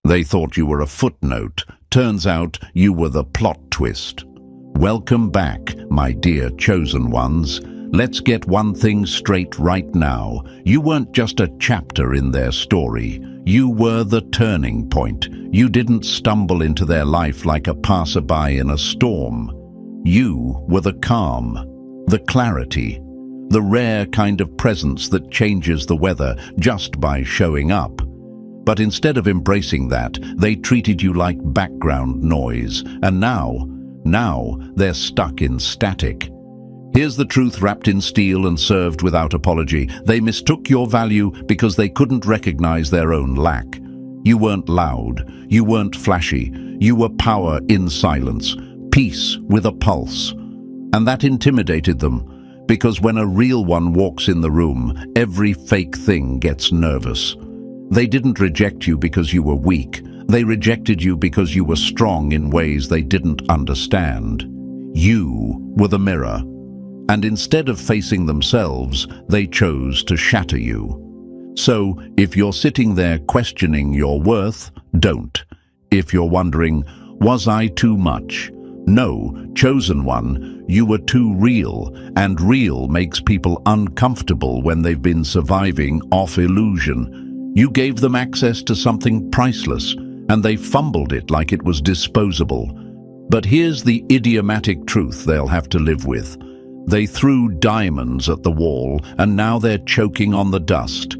They thought you were a footnote. Turns out you were the plot twist. Welcome back, my dear chosen ones. Let's get one thing straight right now. You weren't just a chapter in their story. You were the turning point. You didn't stumble into their life like a passerby in a storm. You were the calm, the clarity, the rare kind of presence that changes the weather just by showing up. But instead of embracing that, they treated you like background noise. And now they're stuck in static. Here's the truth wrapped in steel and served without apology. They mistook your value because they couldn't recognize their own lack. You weren't loud. You weren't flashy. You were power in silence, peace with a pulse. And that intimidated them, because when a real one walks in the room, every fake thing gets nervous. They didn't reject you because you were weak. They rejected you because you were strong in ways they didn't understand. You were the mirror. And instead of facing themselves, they chose to shatter you. So, if you're sitting there questioning your worth, don't. If you're wondering, was I too much? No, chosen one, you were too real, and real makes people uncomfortable when they've been surviving off illusion. You gave them access to something priceless, and they fumbled it like it was disposable. But here's the idiomatic truth they'll have to live with. They threw diamonds at the wall, and now they're choking on the dust.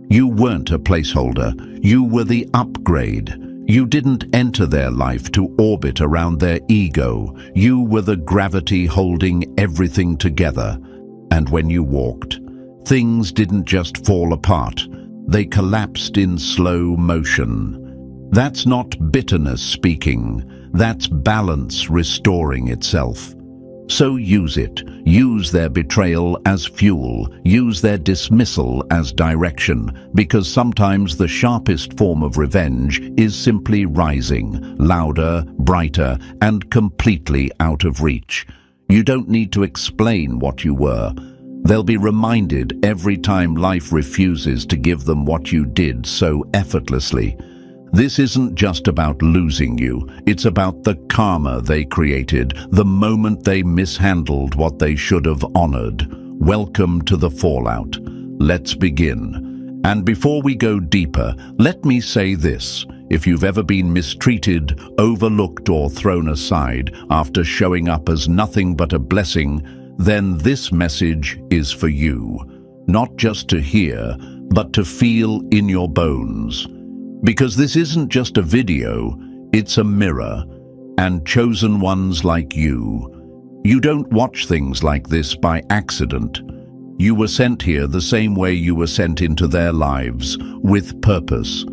You weren't a placeholder. You were the upgrade. You didn't enter their life to orbit around their ego. You were the gravity holding everything together. And when you walked, things didn't just fall apart. They collapsed in slow motion. That's not bitterness speaking. That's balance restoring itself. So use it. Use their betrayal as fuel. Use their dismissal as direction, because sometimes the sharpest form of revenge is simply rising, louder, brighter, and completely out of reach. You don't need to explain what you were. They'll be reminded every time life refuses to give them what you did so effortlessly. This isn't just about losing you, it's about the karma they created, the moment they mishandled what they should have honored. Welcome to the fallout. Let's begin. And before we go deeper, let me say this. If you've ever been mistreated, overlooked, or thrown aside after showing up as nothing but a blessing, then this message is for you. Not just to hear, but to feel in your bones. Because this isn't just a video, it's a mirror, and chosen ones like you don't watch things like this by accident. You were sent here the same way you were sent into their lives, with purpose.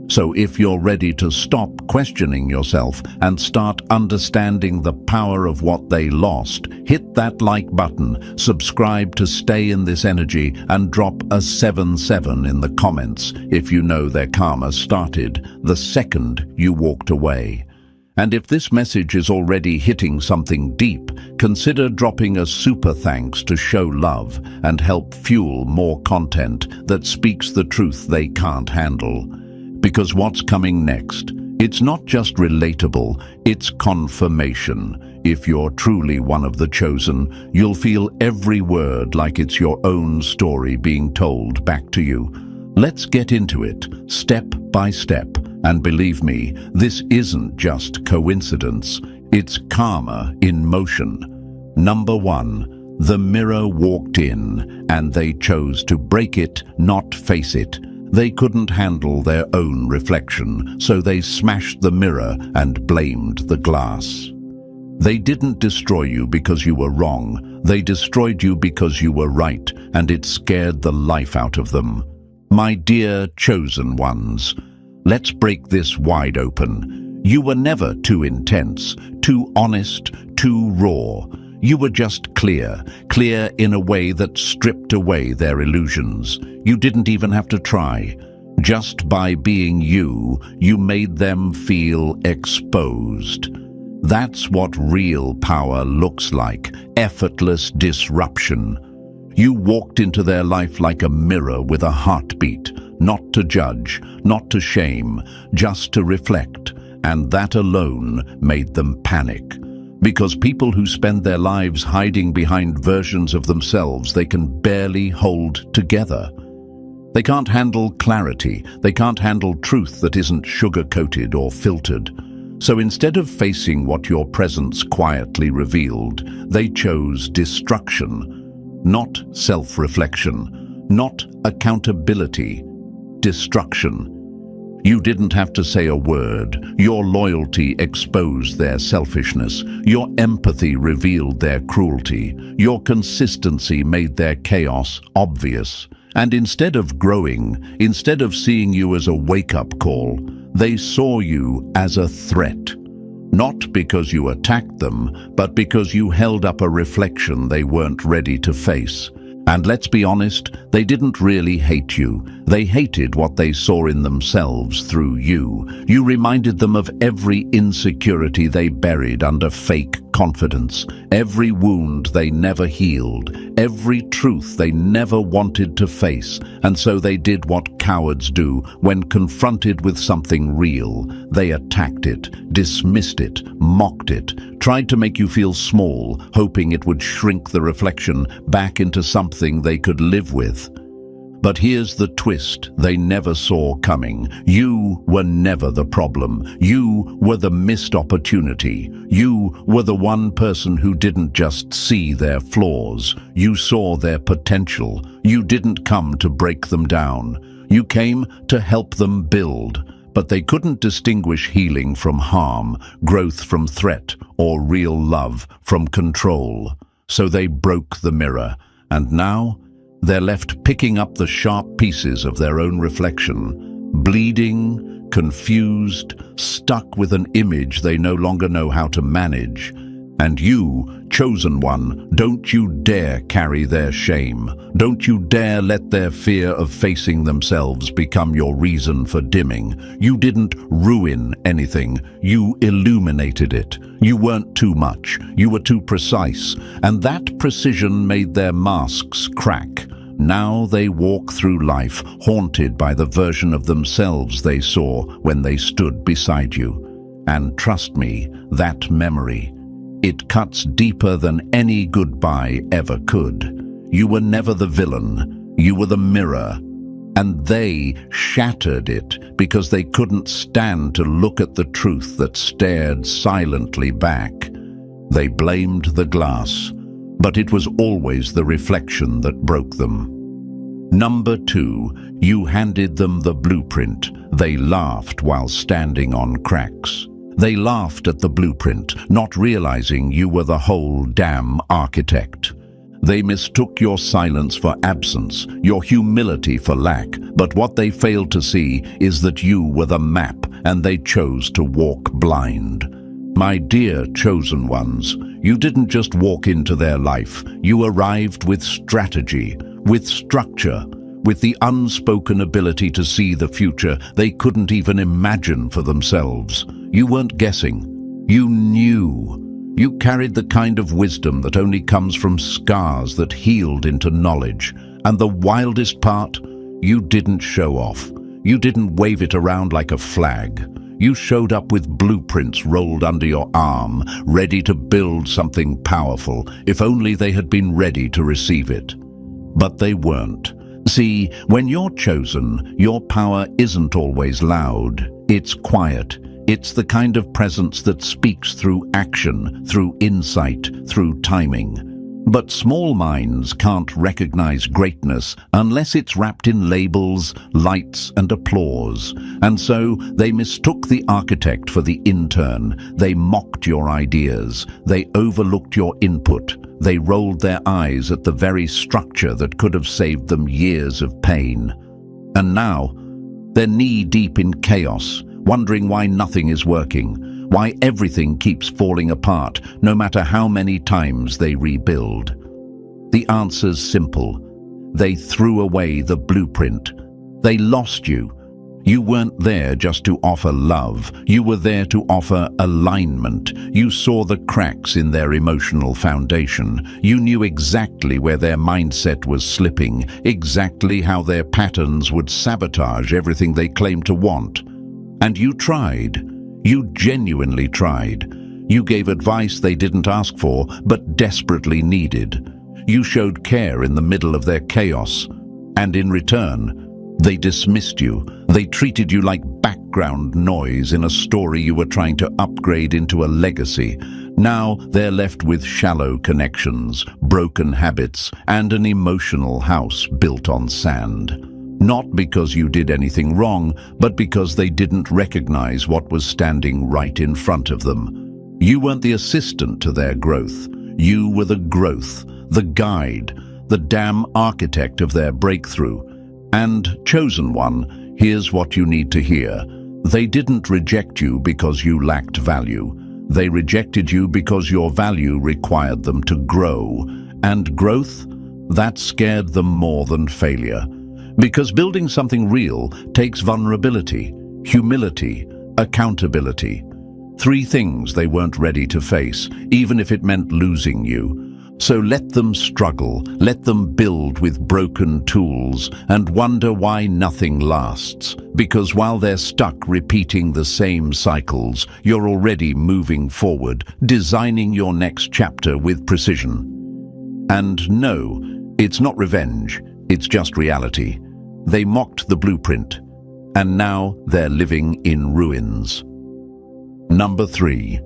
So if you're ready to stop questioning yourself and start understanding the power of what they lost, hit that like button, subscribe to stay in this energy, and drop a 77 in the comments if you know their karma started the second you walked away. And if this message is already hitting something deep, consider dropping a super thanks to show love and help fuel more content that speaks the truth they can't handle. Because what's coming next, it's not just relatable, it's confirmation. If you're truly one of the chosen, you'll feel every word like it's your own story being told back to you. Let's get into it, step by step. And believe me, this isn't just coincidence, it's karma in motion. Number 1, the mirror walked in, and they chose to break it, not face it. They couldn't handle their own reflection, so they smashed the mirror and blamed the glass. They didn't destroy you because you were wrong. They destroyed you because you were right, and it scared the life out of them. My dear chosen ones, let's break this wide open. You were never too intense, too honest, too raw. You were just clear in a way that stripped away their illusions. You didn't even have to try. Just by being you, you made them feel exposed. That's what real power looks like, effortless disruption. You walked into their life like a mirror with a heartbeat, not to judge, not to shame, just to reflect, and that alone made them panic. Because people who spend their lives hiding behind versions of themselves they can barely hold together. They can't handle clarity, they can't handle truth that isn't sugar-coated or filtered. So instead of facing what your presence quietly revealed, they chose destruction, not self-reflection, not accountability, destruction. You didn't have to say a word. Your loyalty exposed their selfishness. Your empathy revealed their cruelty. Your consistency made their chaos obvious. And instead of growing, instead of seeing you as a wake-up call, they saw you as a threat. Not because you attacked them, but because you held up a reflection they weren't ready to face. And let's be honest, they didn't really hate you. They hated what they saw in themselves through you. You reminded them of every insecurity they buried under fake confidence, every wound they never healed, every truth they never wanted to face. And so they did what cowards do when confronted with something real. They attacked it, dismissed it, mocked it, tried to make you feel small, hoping it would shrink the reflection back into something they could live with. But here's the twist they never saw coming. You were never the problem. You were the missed opportunity. You were the one person who didn't just see their flaws. You saw their potential. You didn't come to break them down. You came to help them build. But they couldn't distinguish healing from harm, growth from threat, or real love from control. So they broke the mirror, and now they're left picking up the sharp pieces of their own reflection, bleeding, confused, stuck with an image they no longer know how to manage. And you, chosen one, don't you dare carry their shame. Don't you dare let their fear of facing themselves become your reason for dimming. You didn't ruin anything. You illuminated it. You weren't too much. You were too precise. And that precision made their masks crack. Now they walk through life, haunted by the version of themselves they saw when they stood beside you. And trust me, that memory, it cuts deeper than any goodbye ever could. You were never the villain. You were the mirror. And they shattered it because they couldn't stand to look at the truth that stared silently back. They blamed the glass, but it was always the reflection that broke them. Number 2, you handed them the blueprint. They laughed while standing on cracks. They laughed at the blueprint, not realizing you were the whole damn architect. They mistook your silence for absence, your humility for lack, but what they failed to see is that you were the map and they chose to walk blind. My dear chosen ones, you didn't just walk into their life, you arrived with strategy, with structure, with the unspoken ability to see the future they couldn't even imagine for themselves. You weren't guessing. You knew. You carried the kind of wisdom that only comes from scars that healed into knowledge. And the wildest part, you didn't show off. You didn't wave it around like a flag. You showed up with blueprints rolled under your arm, ready to build something powerful, if only they had been ready to receive it. But they weren't. See, when you're chosen, your power isn't always loud. It's quiet. It's the kind of presence that speaks through action, through insight, through timing. But small minds can't recognize greatness unless it's wrapped in labels, lights, and applause. And so they mistook the architect for the intern. They mocked your ideas. They overlooked your input. They rolled their eyes at the very structure that could have saved them years of pain. And now, they're knee-deep in chaos, wondering why nothing is working, why everything keeps falling apart, no matter how many times they rebuild. The answer's simple. They threw away the blueprint. They lost you. You weren't there just to offer love. You were there to offer alignment. You saw the cracks in their emotional foundation. You knew exactly where their mindset was slipping, exactly how their patterns would sabotage everything they claimed to want. And you tried. You genuinely tried. You gave advice they didn't ask for, but desperately needed. You showed care in the middle of their chaos. And in return, they dismissed you. They treated you like background noise in a story you were trying to upgrade into a legacy. Now they're left with shallow connections, broken habits, and an emotional house built on sand. Not because you did anything wrong, but because they didn't recognize what was standing right in front of them. You weren't the assistant to their growth. You were the growth, the guide, the damn architect of their breakthrough. And, chosen one, here's what you need to hear. They didn't reject you because you lacked value. They rejected you because your value required them to grow. And growth? That scared them more than failure. Because building something real takes vulnerability, humility, accountability. 3 things they weren't ready to face, even if it meant losing you. So let them struggle, let them build with broken tools, and wonder why nothing lasts. Because while they're stuck repeating the same cycles, you're already moving forward, designing your next chapter with precision. And no, it's not revenge, it's just reality. They mocked the blueprint, and now they're living in ruins. Number 3.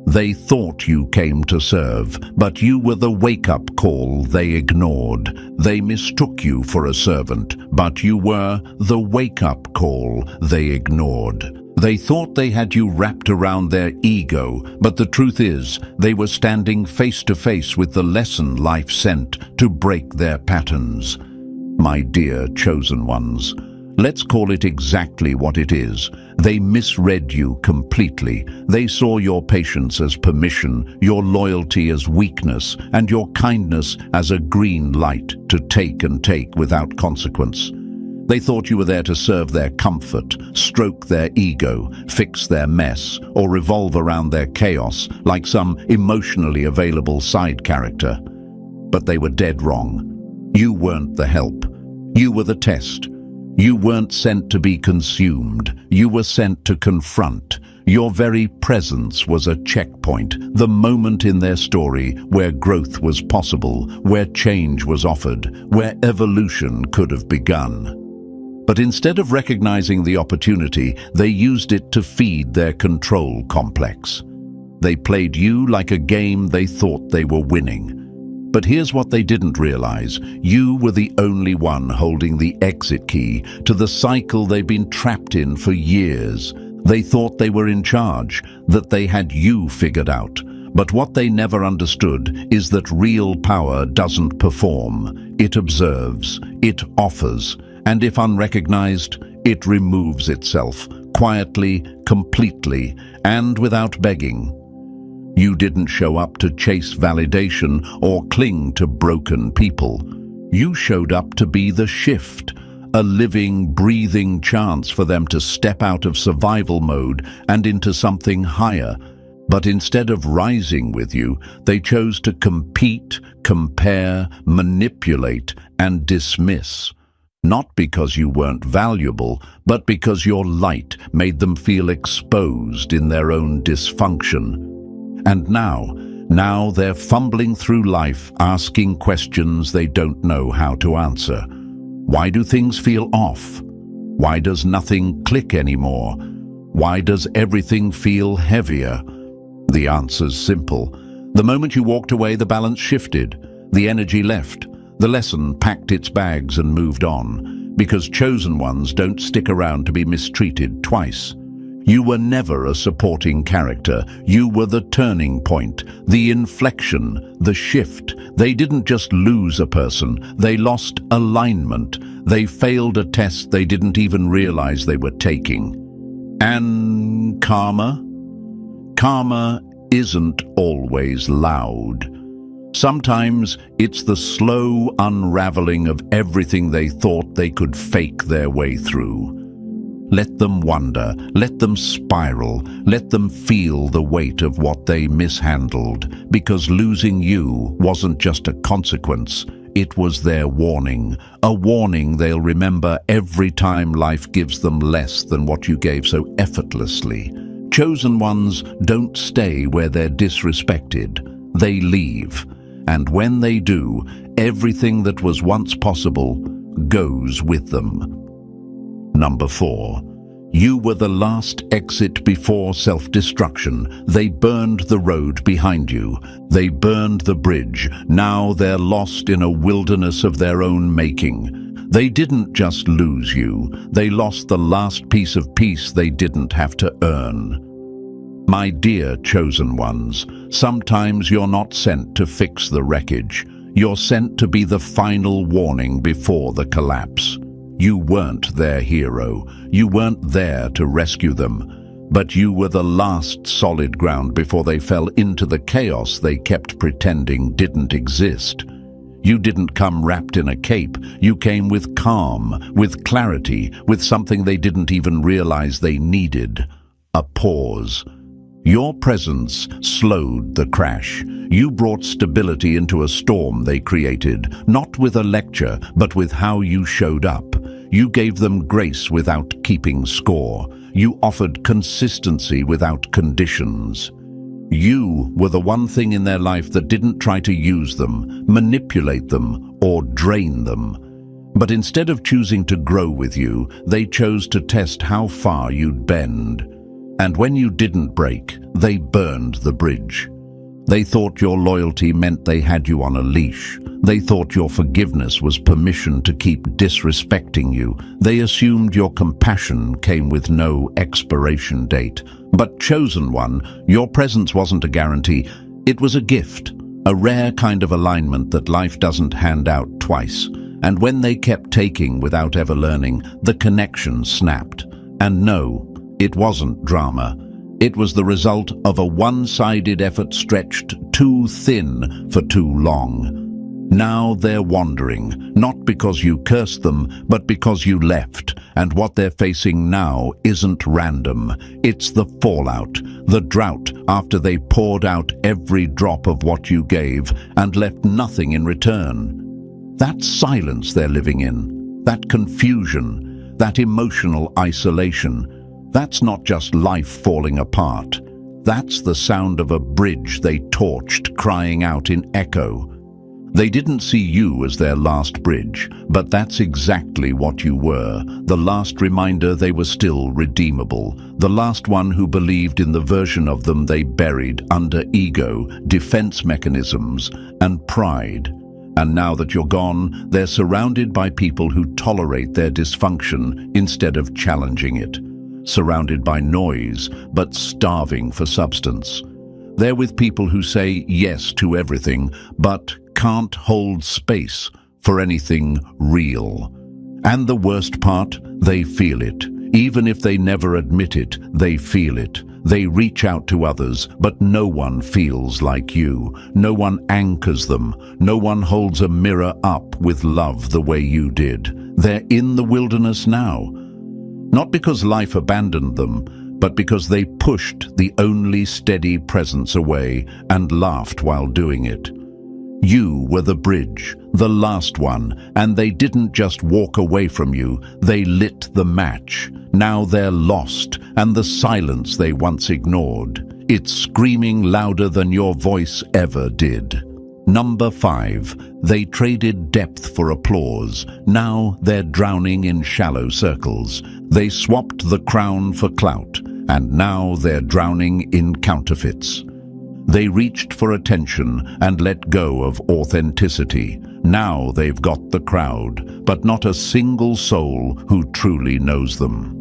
They thought you came to serve, but you were the wake-up call they ignored. They mistook you for a servant, but you were the wake-up call they ignored. They thought they had you wrapped around their ego, but the truth is, they were standing face to face with the lesson life sent to break their patterns. My dear chosen ones, let's call it exactly what it is. They misread you completely. They saw your patience as permission, your loyalty as weakness, and your kindness as a green light to take and take without consequence. They thought you were there to serve their comfort, stroke their ego, fix their mess, or revolve around their chaos like some emotionally available side character. But they were dead wrong. You weren't the help. You were the test. You weren't sent to be consumed. You were sent to confront. Your very presence was a checkpoint, the moment in their story where growth was possible, where change was offered, where evolution could have begun. But instead of recognizing the opportunity, they used it to feed their control complex. They played you like a game they thought they were winning. But here's what they didn't realize. You were the only one holding the exit key to the cycle they've been trapped in for years. They thought they were in charge, that they had you figured out. But what they never understood is that real power doesn't perform. It observes, it offers, and if unrecognized, it removes itself, quietly, completely, and without begging. You didn't show up to chase validation or cling to broken people. You showed up to be the shift, a living, breathing chance for them to step out of survival mode and into something higher. But instead of rising with you, they chose to compete, compare, manipulate, and dismiss. Not because you weren't valuable, but because your light made them feel exposed in their own dysfunction. And now they're fumbling through life, asking questions they don't know how to answer. Why do things feel off? Why does nothing click anymore? Why does everything feel heavier? The answer's simple. The moment you walked away, the balance shifted. The energy left. The lesson packed its bags and moved on. Because chosen ones don't stick around to be mistreated twice. You were never a supporting character. You were the turning point, the inflection, the shift. They didn't just lose a person, they lost alignment. They failed a test they didn't even realize they were taking. And karma? Karma isn't always loud. Sometimes it's the slow unraveling of everything they thought they could fake their way through. Let them wonder, let them spiral, let them feel the weight of what they mishandled, because losing you wasn't just a consequence, it was their warning, a warning they'll remember every time life gives them less than what you gave so effortlessly. Chosen ones don't stay where they're disrespected, they leave. And when they do, everything that was once possible goes with them. Number 4. You were the last exit before self-destruction. They burned the road behind you. They burned the bridge. Now they're lost in a wilderness of their own making. They didn't just lose you. They lost the last piece of peace they didn't have to earn. My dear chosen ones, sometimes you're not sent to fix the wreckage. You're sent to be the final warning before the collapse. You weren't their hero. You weren't there to rescue them. But you were the last solid ground before they fell into the chaos they kept pretending didn't exist. You didn't come wrapped in a cape. You came with calm, with clarity, with something they didn't even realize they needed: a pause. Your presence slowed the crash. You brought stability into a storm they created, not with a lecture, but with how you showed up. You gave them grace without keeping score. You offered consistency without conditions. You were the one thing in their life that didn't try to use them, manipulate them, or drain them. But instead of choosing to grow with you, they chose to test how far you'd bend. And when you didn't break, they burned the bridge. They thought your loyalty meant they had you on a leash. They thought your forgiveness was permission to keep disrespecting you. They assumed your compassion came with no expiration date. But chosen one, your presence wasn't a guarantee. It was a gift, a rare kind of alignment that life doesn't hand out twice. And when they kept taking without ever learning, the connection snapped. And no, it wasn't drama. It was the result of a one-sided effort stretched too thin for too long. Now they're wandering, not because you cursed them, but because you left. And what they're facing now isn't random. It's the fallout, the drought after they poured out every drop of what you gave and left nothing in return. That silence they're living in, that confusion, that emotional isolation, that's not just life falling apart. That's the sound of a bridge they torched crying out in echo. They didn't see you as their last bridge, but that's exactly what you were, the last reminder they were still redeemable, the last one who believed in the version of them they buried under ego, defense mechanisms, and pride. And now that you're gone, they're surrounded by people who tolerate their dysfunction instead of challenging it. Surrounded by noise, but starving for substance. They're with people who say yes to everything, but can't hold space for anything real. And the worst part, they feel it. Even if they never admit it, they feel it. They reach out to others, but no one feels like you. No one anchors them. No one holds a mirror up with love the way you did. They're in the wilderness now. Not because life abandoned them, but because they pushed the only steady presence away and laughed while doing it. You were the bridge, the last one, and they didn't just walk away from you, they lit the match. Now they're lost, and the silence they once ignored, it's screaming louder than your voice ever did. Number 5, they traded depth for applause. Now they're drowning in shallow circles. They swapped the crown for clout, and now they're drowning in counterfeits. They reached for attention and let go of authenticity. Now they've got the crowd, but not a single soul who truly knows them.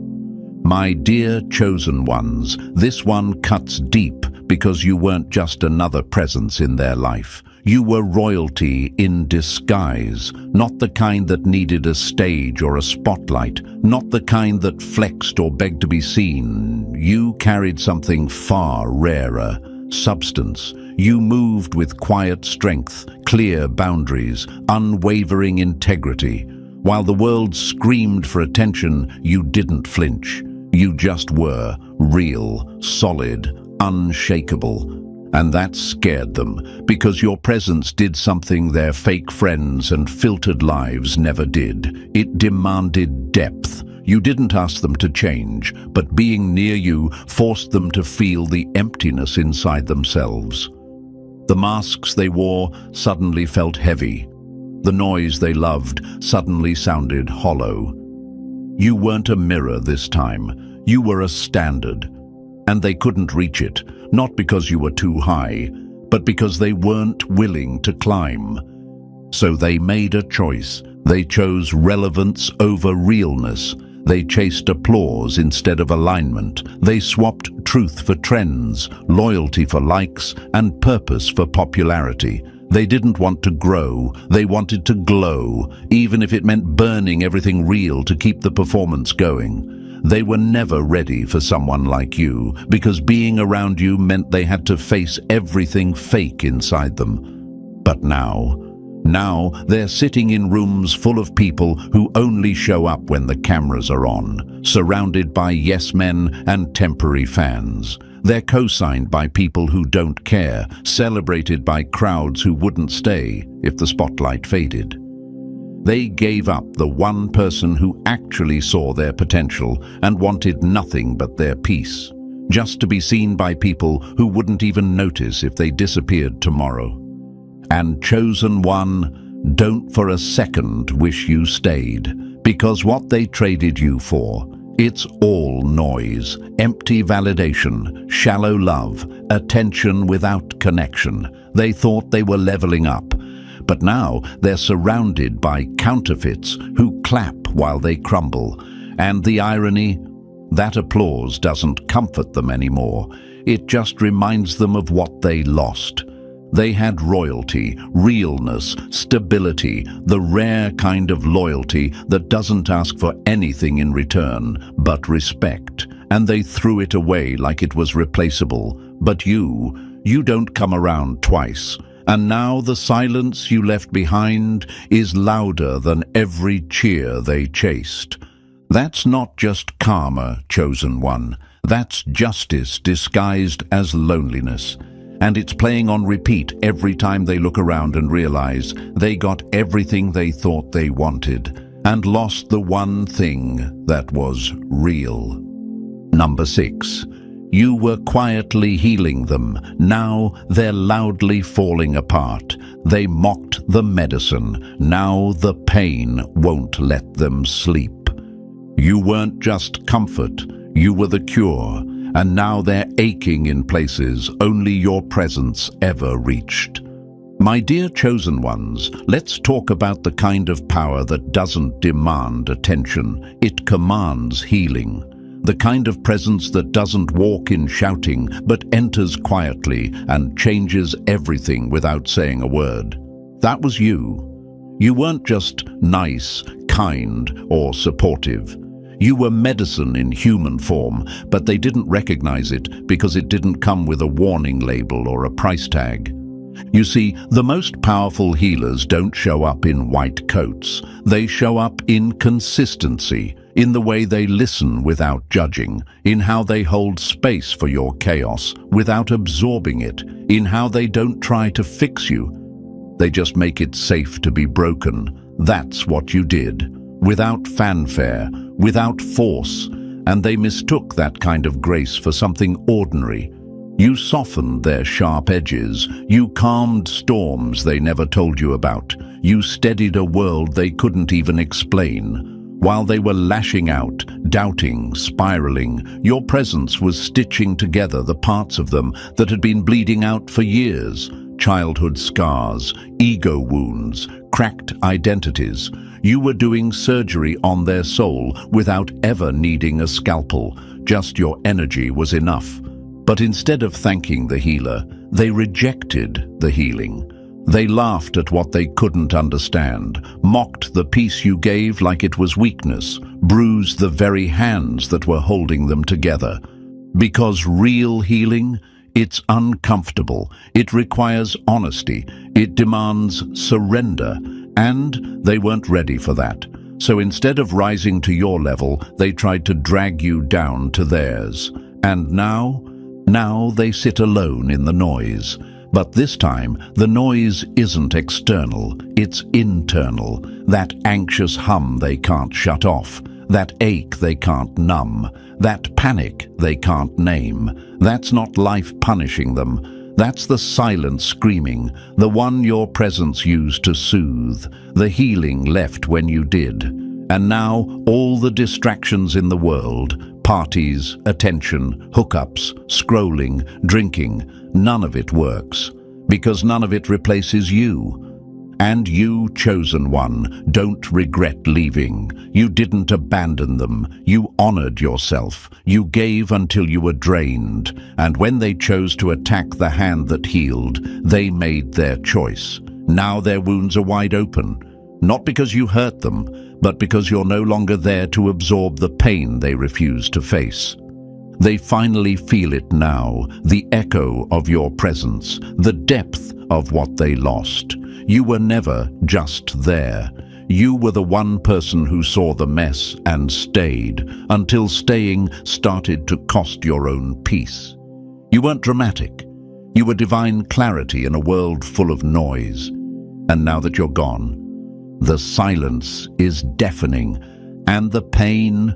My dear chosen ones, this one cuts deep because you weren't just another presence in their life. You were royalty in disguise, not the kind that needed a stage or a spotlight, not the kind that flexed or begged to be seen. You carried something far rarer, substance. You moved with quiet strength, clear boundaries, unwavering integrity. While the world screamed for attention, you didn't flinch. You just were real, solid, unshakable. And that scared them, because your presence did something their fake friends and filtered lives never did. It demanded depth. You didn't ask them to change, but being near you forced them to feel the emptiness inside themselves. The masks they wore suddenly felt heavy. The noise they loved suddenly sounded hollow. You weren't a mirror this time. You were a standard. And they couldn't reach it, not because you were too high, but because they weren't willing to climb. So they made a choice. They chose relevance over realness. They chased applause instead of alignment. They swapped truth for trends, loyalty for likes, and purpose for popularity. They didn't want to grow. They wanted to glow, even if it meant burning everything real to keep the performance going. They were never ready for someone like you, because being around you meant they had to face everything fake inside them. But now they're sitting in rooms full of people who only show up when the cameras are on, surrounded by yes men and temporary fans. They're co-signed by people who don't care, celebrated by crowds who wouldn't stay if the spotlight faded. They gave up the one person who actually saw their potential and wanted nothing but their peace, just to be seen by people who wouldn't even notice if they disappeared tomorrow. And chosen one, don't for a second wish you stayed, because what they traded you for, it's all noise, empty validation, shallow love, attention without connection. They thought they were leveling up. But now they're surrounded by counterfeits who clap while they crumble. And the irony? That applause doesn't comfort them anymore. It just reminds them of what they lost. They had royalty, realness, stability, the rare kind of loyalty that doesn't ask for anything in return but respect. And they threw it away like it was replaceable. But you don't come around twice. And now the silence you left behind is louder than every cheer they chased. That's not just karma, chosen one. That's justice disguised as loneliness. And it's playing on repeat every time they look around and realize they got everything they thought they wanted and lost the one thing that was real. Number 6. You were quietly healing them. Now they're loudly falling apart. They mocked the medicine. Now the pain won't let them sleep. You weren't just comfort. You were the cure. And now they're aching in places only your presence ever reached. My dear chosen ones, let's talk about the kind of power that doesn't demand attention. It commands healing. The kind of presence that doesn't walk in shouting, but enters quietly and changes everything without saying a word. That was you. You weren't just nice, kind, or supportive. You were medicine in human form, but they didn't recognize it because it didn't come with a warning label or a price tag. You see, the most powerful healers don't show up in white coats. They show up in consistency, in the way they listen without judging, in how they hold space for your chaos without absorbing it, in how they don't try to fix you. They just make it safe to be broken. That's what you did, without fanfare, without force, and they mistook that kind of grace for something ordinary. You softened their sharp edges. You calmed storms they never told you about. You steadied a world they couldn't even explain. While they were lashing out, doubting, spiraling, your presence was stitching together the parts of them that had been bleeding out for years. Childhood scars, ego wounds, cracked identities. You were doing surgery on their soul without ever needing a scalpel. Just your energy was enough. But instead of thanking the healer, they rejected the healing. They laughed at what they couldn't understand, mocked the peace you gave like it was weakness, bruised the very hands that were holding them together. Because real healing, it's uncomfortable, it requires honesty, it demands surrender, and they weren't ready for that. So instead of rising to your level, they tried to drag you down to theirs. And now they sit alone in the noise. But this time, the noise isn't external, it's internal. That anxious hum they can't shut off, that ache they can't numb, that panic they can't name. That's not life punishing them. That's the silent screaming, the one your presence used to soothe, the healing left when you did. And now, all the distractions in the world, parties, attention, hookups, scrolling, drinking, none of it works, because none of it replaces you. And you, chosen one, don't regret leaving. You didn't abandon them. You honored yourself. You gave until you were drained. And when they chose to attack the hand that healed, they made their choice. Now their wounds are wide open. Not because you hurt them, but because you're no longer there to absorb the pain they refuse to face. They finally feel it now, the echo of your presence, the depth of what they lost. You were never just there. You were the one person who saw the mess and stayed, until staying started to cost your own peace. You weren't dramatic. You were divine clarity in a world full of noise. And now that you're gone, the silence is deafening, and the pain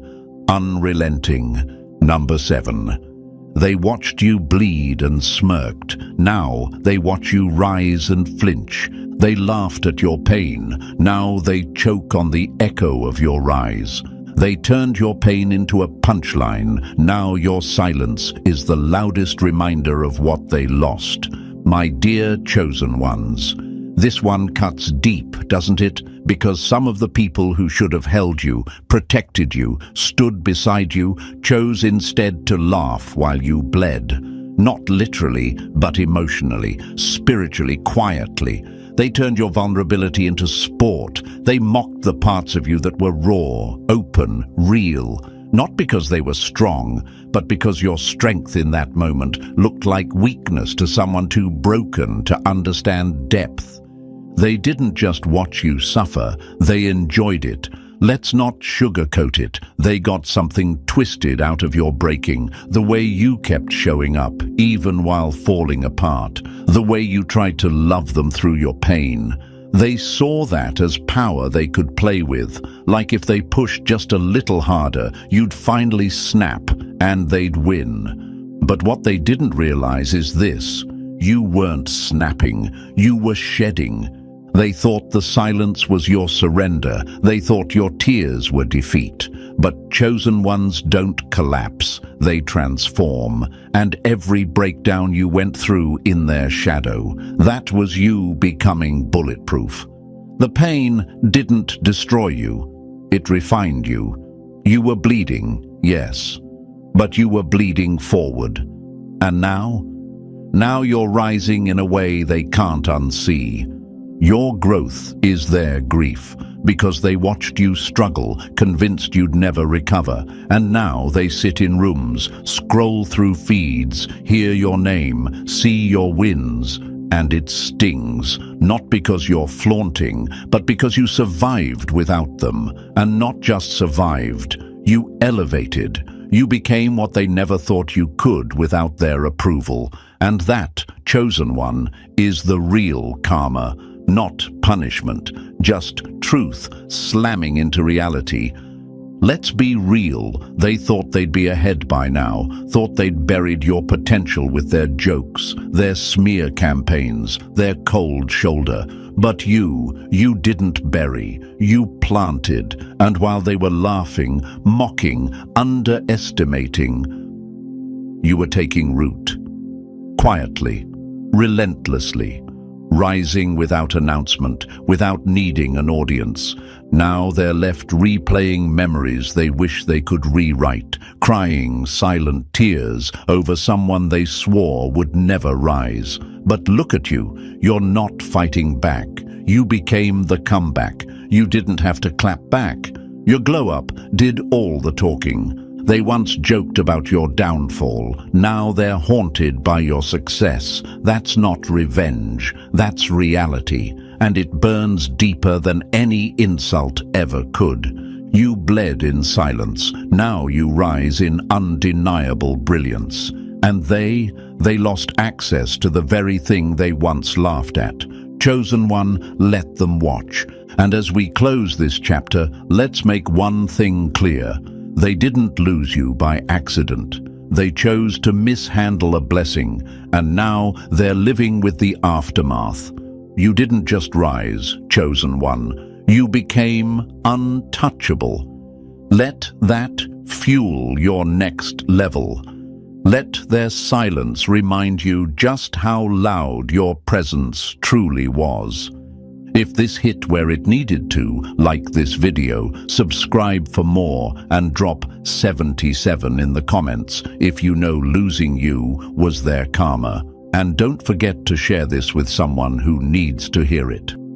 unrelenting. Number 7. They watched you bleed and smirked. Now they watch you rise and flinch. They laughed at your pain. Now they choke on the echo of your rise. They turned your pain into a punchline. Now your silence is the loudest reminder of what they lost. My dear chosen ones, this one cuts deep, doesn't it? Because some of the people who should have held you, protected you, stood beside you, chose instead to laugh while you bled. Not literally, but emotionally, spiritually, quietly. They turned your vulnerability into sport. They mocked the parts of you that were raw, open, real. Not because they were strong, but because your strength in that moment looked like weakness to someone too broken to understand depth. They didn't just watch you suffer, they enjoyed it. Let's not sugarcoat it. They got something twisted out of your breaking, the way you kept showing up, even while falling apart, the way you tried to love them through your pain. They saw that as power they could play with, like if they pushed just a little harder, you'd finally snap and they'd win. But what they didn't realize is this: you weren't snapping, you were shedding. They thought the silence was your surrender. They thought your tears were defeat. But chosen ones don't collapse, they transform. And every breakdown you went through in their shadow, that was you becoming bulletproof. The pain didn't destroy you, it refined you. You were bleeding, yes, but you were bleeding forward. And now? Now you're rising in a way they can't unsee. Your growth is their grief, because they watched you struggle, convinced you'd never recover. And now they sit in rooms, scroll through feeds, hear your name, see your wins, and it stings. Not because you're flaunting, but because you survived without them. And not just survived, you elevated. You became what they never thought you could without their approval. And that, chosen one, is the real karma. Not punishment, just truth slamming into reality. Let's be real. They thought they'd be ahead by now, thought they'd buried your potential with their jokes, their smear campaigns, their cold shoulder. But you didn't bury, you planted. And while they were laughing, mocking, underestimating, you were taking root. Quietly, relentlessly. Rising without announcement, without needing an audience. Now they're left replaying memories they wish they could rewrite, crying silent tears over someone they swore would never rise. But look at you, you're not fighting back. You became the comeback. You didn't have to clap back. Your glow-up did all the talking. They once joked about your downfall. Now they're haunted by your success. That's not revenge. That's reality. and it burns deeper than any insult ever could. You bled in silence, now you rise in undeniable brilliance. And they lost access to the very thing they once laughed at. Chosen One, let them watch. And as we close this chapter, let's make one thing clear. They didn't lose you by accident. They chose to mishandle a blessing, and now they're living with the aftermath. You didn't just rise, Chosen One. You became untouchable. Let that fuel your next level. Let their silence remind you just how loud your presence truly was. If this hit where it needed to, like this video, subscribe for more and drop 77 in the comments if you know losing you was their karma. And don't forget to share this with someone who needs to hear it.